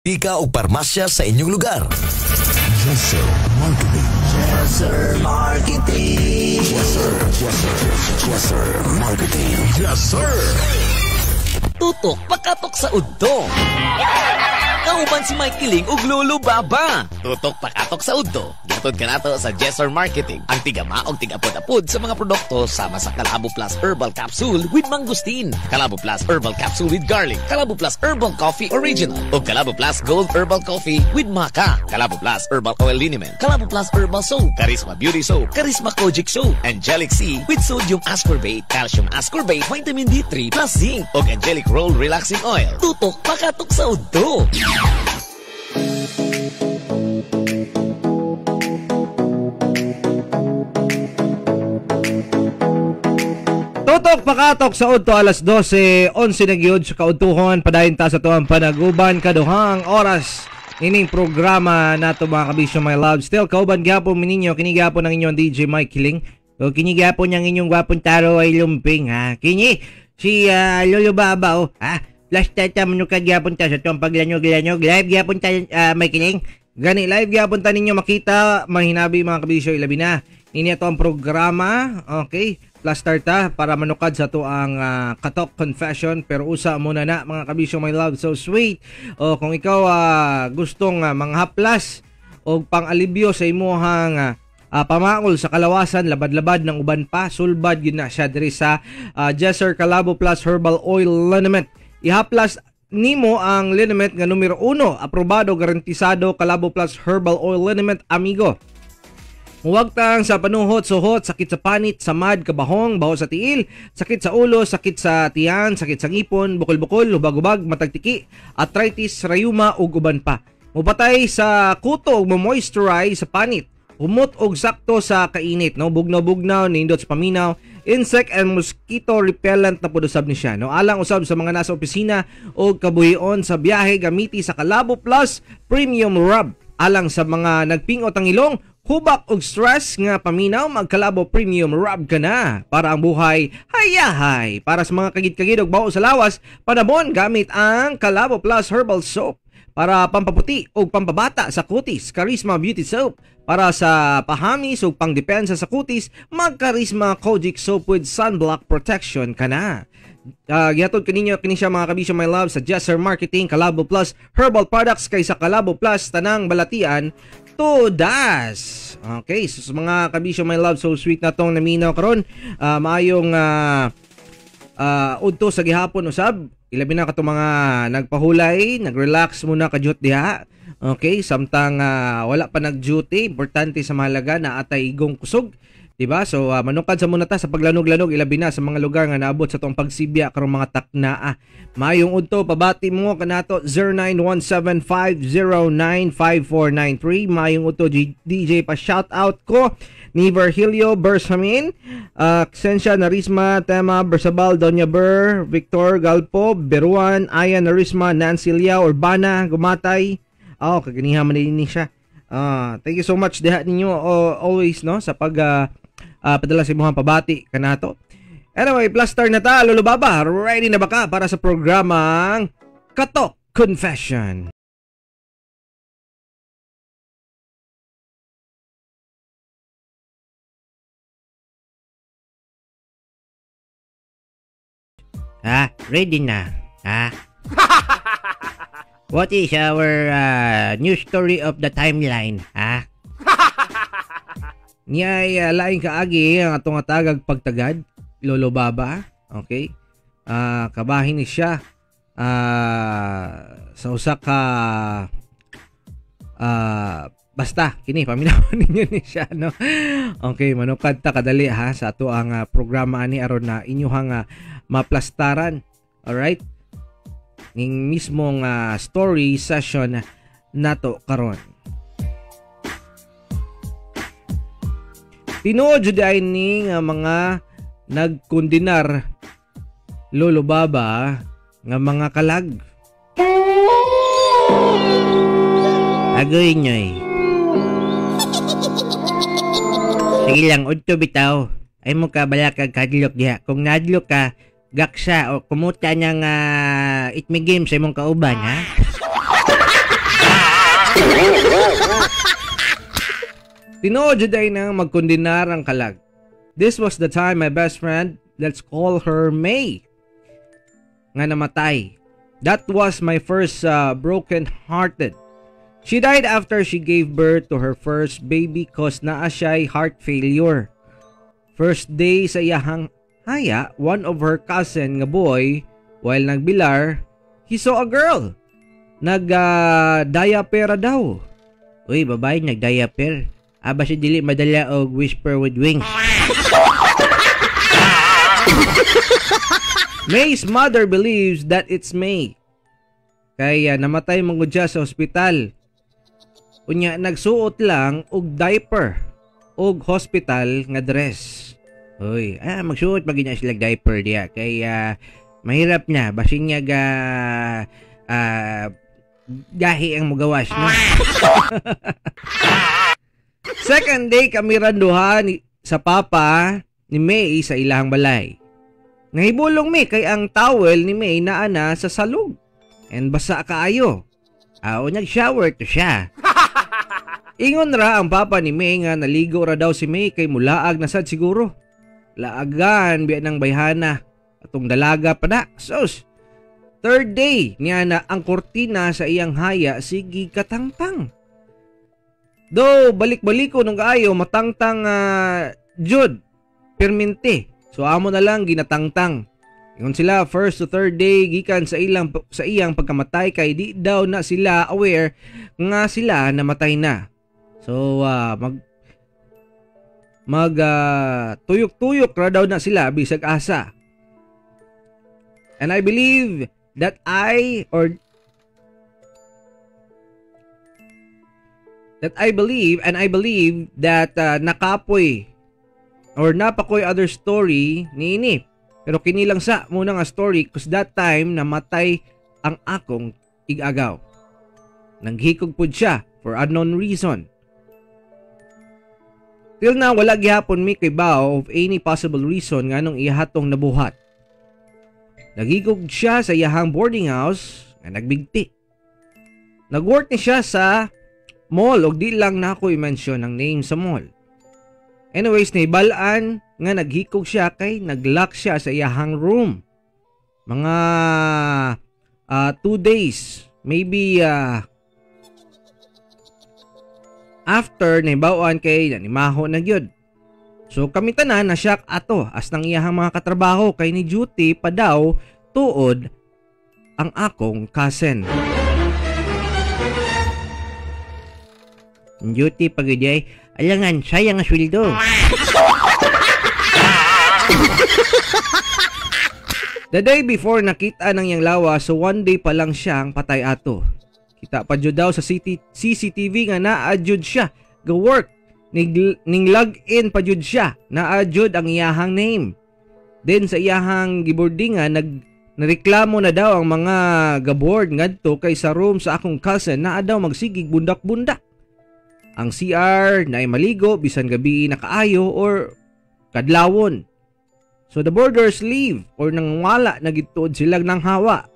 Ika o parmasya sa inyong lugar. Yes, sir. Marketing. Yes, sir. Marketing. Yes, sir. Yes, sir. Yes, sir. Marketing. Yes, sir. Tutok pakatok sa udto. Kauban si Mike Kiling ug Lolo Baba. Tutok pakatok sa udto. Gatod ka nato sa Jesser Marketing. Ang tigama og tigapod-apod sa mga produkto sama sa Calabo Plus Herbal Capsule with Mangustin, Calabo Plus Herbal Capsule with Garlic, Calabo Plus Herbal Coffee Original, ug Calabo Plus Gold Herbal Coffee with Maca, Calabo Plus Herbal Oil Liniment, Calabo Plus Herbal Soap, Charisma Beauty Soap, Charisma Kojic Soap, Angelic C with Sodium Ascorbate, Calcium Ascorbate, Vitamin D3 plus Zinc, ug Angelic Roll Relaxing Oil. Tutok pakatok sa udto. Tutok pakatok sa udto alas 12:11 na gyud sa kaudtuhon padayon ta sa tuang panaguban kaduhang oras ining programa nato mga kabisyo my love. Still kauban gyapon mininyo kini gyapon ang inyong DJ Mike Kiling. O kini gyapon ang inyong gwapong taro ay lumping ha. Kini si Lolo Baba ha. Last time manukad gyapon ta sa tuang paglanyog-lanyog live gyapon ta Mike Kiling. Gani live gyapon ta ninyo makita mahinabi mga kabisyo ilabi na. Ini ato ang programa, okay? Plus start para manukad sa to ang Katok Confession. Pero usa muna na mga kabisyo my love, so sweet. O kung ikaw gustong manghaplas o pang-alibyo sa imuhang pamangol sa kalawasan, labad-labad ng uban pa, sulbad yun na siya diri sa Jesser Calabo Plus Herbal Oil Liniment. Ihaplas nimo ang liniment nga numero 1, aprobado, garantisado, Calabo Plus Herbal Oil Liniment, amigo. Huwag sa panuhot, suhot, sakit sa panit, samad, kabahong, baho sa tiil, sakit sa ulo, sakit sa tiyan, sakit sa ngipon, bukol-bukol, hubag-hubag, matagtiki, arthritis, rayuma ug uban pa. Mupatay sa kuto ug mo-moisturize sa panit. Humot og sakto sa kainit, no? Bugnaw-bugnaw, nindot sa paminaw, insect and mosquito repellent na pud usab ni siya, no? Alang usab sa mga nasa opisina o kabuhion sa biyahe, gamiti sa Calabo Plus Premium Rub. Alang sa mga nagpingot ang ilong, hubak og stress nga paminaw, magkalabo Premium Rub ka na para ang buhay hayahay. Para sa mga kagid-kagid og baho sa lawas, panabon gamit ang Calabo Plus Herbal Soap. Para pampaputi o pampabata sa kutis, Charisma Beauty Soap. Para sa pahamis o pangdepensa sa kutis, mag-Charisma Kojic Soap with Sunblock Protection ka na. Gihatod kaninyo kini siya mga kabisyo my love sa Jesser Marketing, Calabo Plus Herbal Products kaysa Calabo Plus tanang balatian todas. Okay, so sa mga kabisyo my love, so sweet na tong naminaw karon. Maayong udto sa gihapon usab. Ilabi na katong mga nagpahulay, nagrelax muna kadyot diha. Okay, samtang wala pa nag-duty, importante sa mahalaga na atay igong kusog. Diba? So, manukad sa muna ta sa paglanog-lanog, ilabi na sa mga lugar nga naabot sa tong pagsibya karong mga taknaa. Mayong udto, pabati mo kanato 0917-509-5493. Mayong udto, DJ pa shoutout ko ni Virgilio Bersamin, Ksensya Narisma, Tema Bersabal, Doña Ber, Victor Galpo, Beruan, Aya Narisma, Nancy Liao, Urbana, Gumatay. Kaganihan man din siya. Thank you so much diha ninyo always no sa pag padala sa imuhang pabati kanato. Anyway, plus star na ta, Lolo Baba. Ready na ba ka para sa programang Katok Confession? Ready na. What is our news story of the timeline? Niyay laing kaagi ang atong atagag pagtagad, Lolo Baba. Okay? Kabahin ni siya sa usa ka basta kini paminawan ninyo ni siya no. Okay, manukad ta kadali sa ato ang programa ani aron na inyuhang maplastaran. All right? Ning mismong story session nato karon. Tinuod jud ay ning mga nagkundinar, Lolo Baba, nga mga kalag. Agoy nyoy. Sige lang, udto bitaw. Ay mo ka bala kag kadlok diha. Kung nadlok ka, gaksa o kumuta niyang itmi game sa imong kauban, ha? Tinuod jud ay nang magkondenar ang kalag. This was the time my best friend, let's call her May, nga namatay. That was my first broken hearted. She died after she gave birth to her first baby cause naa siya'y heart failure. First day sa iyahang haya, one of her cousin nga boy, while nagbilar, he saw a girl. Nag-diaper daw. Uy, babae nag-diaper. Aba si dili madala og whisper with wings. May's mother believes that it's May. Kaya namatay mangud siya sa ospital. Unya nagsuot lang og diaper og hospital nga dress. Uy, magsuot pag niya sila diaper diya kaya mahirap na basin niya gahi ang mugawas, no? Second day kami randuha sa papa ni May sa ilahang balay. Nahibulong mi kay ang towel ni May naana sa salog. And basa kaayo. Nag-shower to siya. Ingon ra ang papa ni May nga naligo ra daw si May kay mulaag na sad siguro. Laagan biya ng bayhana. Atong dalaga pa na. Sus. Third day niya na ang kortina sa iyang haya sige katangtang. Do balik-baliko nung kaayo matangtang jud perminti. So amo na lang ginatangtang. Ingon sila first to third day gikan sa iyang pagkamatay kay di daw na sila aware nga sila namatay na. So tuyok-tuyok ra daw na sila bisag asa. And I believe that I believe that nakapoy or napakoy other story ni ini. Pero kini lang sa muna nga story cause that time namatay ang akong igagaw. Naghikog pud siya for unknown reason. Till now wala gihapon mi kay bao of any possible reason nganong ihatong nabuhat. Naghikog siya sa iyahang boarding house nga nagbigti. Nagwork ni siya sa mall og di lang na ako i-mention ang name sa mall. Anyways, naibalaan nga naghikog siya kay naglock siya sa iyahang room. Mga 2 days, maybe after naibawaan kay nanimaho na gyud. So kami tanan na shock ato as nang iyahang mga katrabaho kay ni duty pa daw tuod ang akong cousin. Duty pagidjay, alangan sayang ang sweldo. The day before nakita nang yang lawa so one day pa lang siyang patay ato. Kita pa jud daw sa CCTV nga naa-jud siya go work. Ning log-in pa jud siya naa-jud ang iyahang name. Then sa iyahang gibordingan nareklamo na daw ang mga gaboard ngadto kay sa room sa akong cousin naa daw magsigig bundak-bundak. Ang CR na ay maligo bisan gabi nakaayo or kadlawon. So the boarders leave or nangwala na gituod sila ng hawa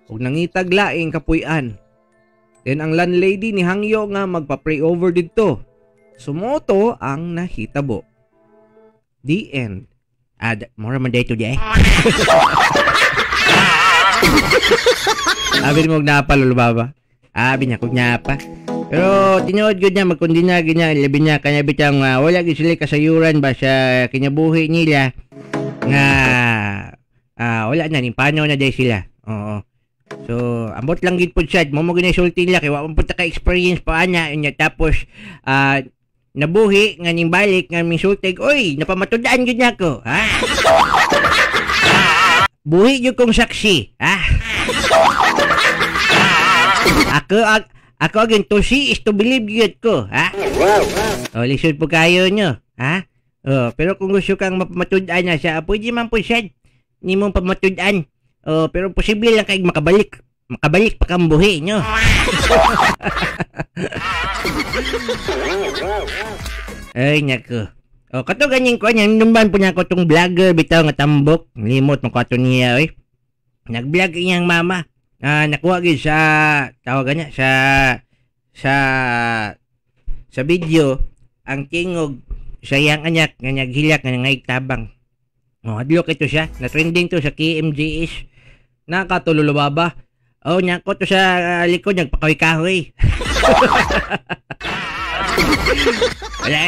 ug nangitag laing kapuy-an. Then ang landlady ni hangyo nga magpa-pray over didto. Sumoto ang nahitabo. The end. More man day today. Abi mo gnapa lolo baba. Abi niya kog gnapa. Pero tinuod gud niya magkondina ginya labi niya kanya bitang wala gid sila kasayuran ba sa kinabuhi nila nga wala na ning panaw na day sila. Oo. So ambot lang gid pud siya mo ginasulti nila kay wa man pud ka experience pa anya nya tapos nabuhi nga ning balik nga misultig oy napamatudan gid nako ha. Buhi jud kong saksi ha. Ako agin to see is to believe yun ko, ha? O, lisod po kayo nyo, ha? O, pero kung gusto kang mapamatudan na siya, pwede man po siya, hindi mong pamatudan. O, pero posible lang kayo makabalik pa kang buhi nyo. Ay, naku. O, kato ganyan ko, numban po niya ko itong vlogger, bitaw nga tambok. Limot mo ko ito niya, oy. Nag-vlog iyang mama. Nakuha gid sa tawagan niya sa video ang tingog sayang anak nga naghilak nga ngay tabang. Adlok ito siya, na trending to sa KMJS. Nakatululubaba. Nyako to sa likod nagpakahoy-kahoy. Wala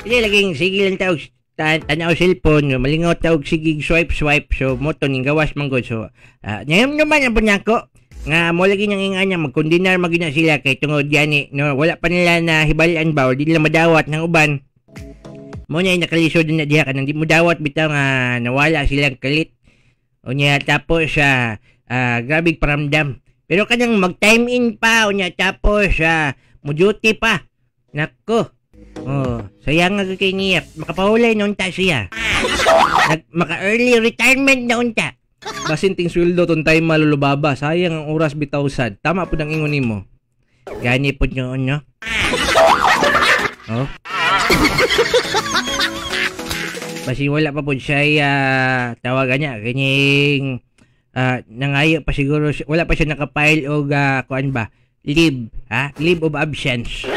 Hindi laging sige lang tawag tanaw cellphone, malingaw tawag sige swipe. So mo to ning gawas manggod. So ngayon naman ang bunyako nga mo lagi nang inga niya magkondinar magina sila kay tungod yani no wala pa nila na hibalan ba o di nila madawat ng uban. Mo niya nakalisod na diha kanang di mo dawat bitaw nga nawala silang kalit. O niya tapos grabe paramdam. Pero kanyang mag-time in pa o niya tapos mo duty pa. Nako. Sayang nga kay niya. Makapahulay na unta siya. Maka-early retirement na unta. Basinting sweldo ton time malulubaba. Sayang ang oras bitaw sad. Tama po ng ingon nimo. Gani po nyo, no? Basi wala pa po siya tawagan niya. Kanyang nangayo pa siguro. Wala pa siya nakapile o kuan ba? Leave. Leave of absence.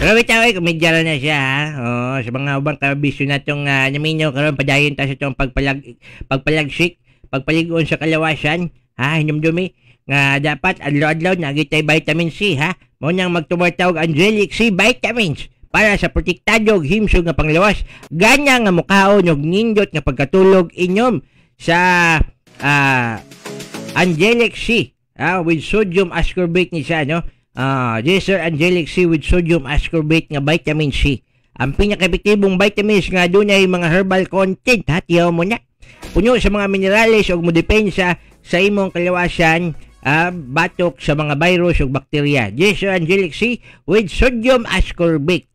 Pero bitaw kumidya na siya sa mga ubang kabisyo na itong naminyo karon padayon ta sa itong pagpalagsik, pagpaligon sa kalawasan, hinumdumi nga dapat adlaw-adlaw nagitay vitamin C, mo nang magtumartawag Angelic C vitamins para sa protektado og himsog nga panglawas. Ganya nga mukaon og nindot nga pagkatulog inyom sa Angelic C with sodium ascorbate ni siya, no? Yes sir, Angelic C with sodium ascorbate nga vitamin C. Ang pinaka-epektibong vitamins nga dunay mga herbal content, hatiyaw mo na. Punyo sa mga minerales ug modepensa sa imong kalawasan, batok sa mga virus ug bakterya. Yes sir, Angelic C with sodium ascorbate,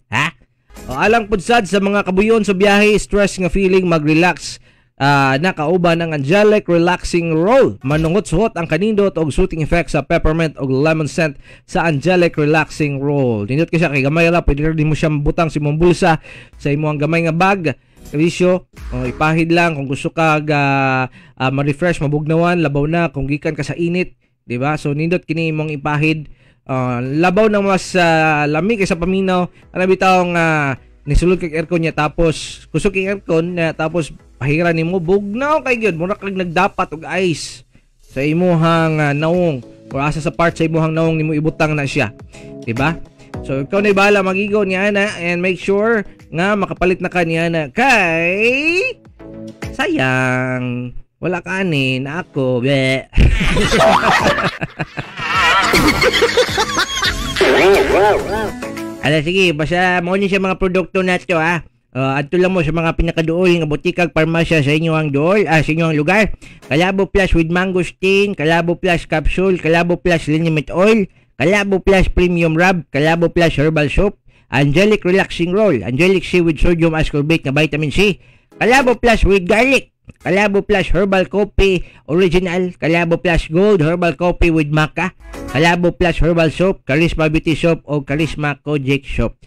alang pudsad sa mga kabuyon sa biyahe, stress nga feeling, mag-relax. Nakauban ang Angelic Relaxing Roll. Manungot-suhot ang kanindot og soothing effect sa peppermint og lemon scent sa Angelic Relaxing Roll. Nindot ka siya kay gamay ra, pwede rin mo siyang butang sa imong bulsa, sa imong gamay nga bag. Kabisyo, ipahid lang kung gusto ka ma-refresh, mabugnawan, labaw na kung gikan ka sa init, di ba? So nindot kini imong ipahid, labaw ng mas lamig kaysa paminaw. Ano bitawng nisulod kay aircon niya tapos kusog kay aircon tapos pahiran nimo bugnaw kay gyud mura kag nagdapat og ice sa imuhang naong or asa sa part sa imuhang naong nimo ibutang na siya, di ba? So ikaw na bala magigo niya na and make sure nga makapalit na ka niya na kay sayang wala kanin ako be. Sige, basta mo ni siya mga produkto nato adto lang mo sa mga pinakaduol nga butikag parmasya sa inyong duol, sa inyong lugar. Kalabo Plus with mangosteen, Kalabo Plus capsule, Kalabo Plus liniment oil, Kalabo Plus premium rub, Kalabo Plus herbal soap, Angelic Relaxing Roll, Angelic C with sodium ascorbate na vitamin C, Kalabo Plus with garlic, Kalabo Plus herbal coffee original, Kalabo Plus gold herbal coffee with maca, Kalabo Plus herbal soap, Charisma beauty soap o Charisma kojic soap.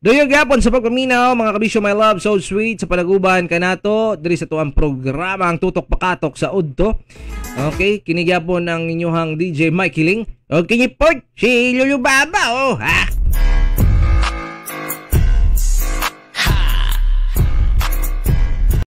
Doyo gyapon sa pagpaminaw mga kabisyo, my love, so sweet sa panaguban kanato diri sa tuang programa ang Tutok Pakatok sa Udto. Okay, kini gyapon ang inyong DJ Mike Hiling. O kiniport si Lulu Baba